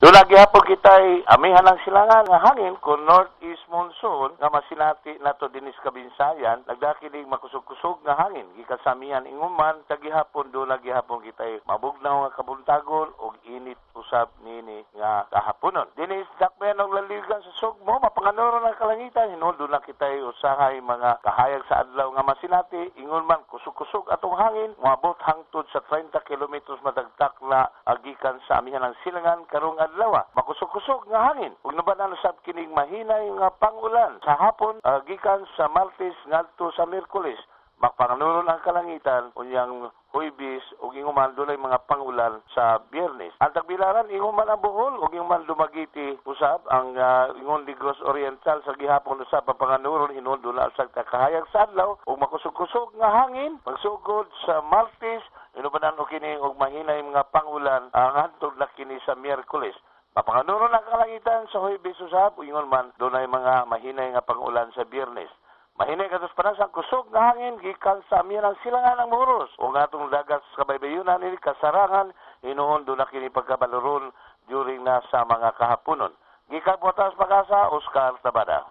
Doon lagi hapon kita'y amihan ng silangan nga hangin kung northeast monsoon nga masinati nato dinis kabinsayan nagdakilig makusog-kusog nga hangin gikan sa amihan inguman sa gihapon doon lagi hapon kita'y mabugnaw nga kabuntagon og init usab nini nga kahaponon. Dinis dakbayan og laligan sa sugmo mapanganoro ng kalangitan hinul doon lang kita'y usahay mga kahayag sa adlaw nga masinati ingon man kusog-kusog atong hangin moabot hangtod sa 30 kilometros madagtak na agikan sa amihan ng silangan karong adlaw. Makusog-kusog nga hangin. Ug nabanan usab kining mahinay nga pangulan sa hapon gikan sa Martes ngadto sa Miyerkules. Magpanganuron ang kalangitan unyang Huwebes ug inguman dunay mga pangulan sa Biyernes. Ang tagbilaran inguman ang Bohol ug inguman Dumaguete usab ang ingon Negros Oriental sa gihapon usab papanganuron hinuon dula sa kahayag sa adlaw ug makusog-kusog nga hangin pagsugod sa Martes inubanan og kini og mahinay mga pangulan ang hantod na kini sa Miyerkules. Mapanganuron ang kalangitan sa Huwebes usab ingon man dunay mga mahinay nga pangulan sa Biyernes. Mahinay kados panasang kusog nga hangin gikan sa amihan ng silangan ng Muros o nga atong dagat sa kabaybayunan ni kasarangan hinuon do na kini pagkabaluron during na sa mga kahaponon. Gikan Buatas Pag-asa, Oscar Tabada.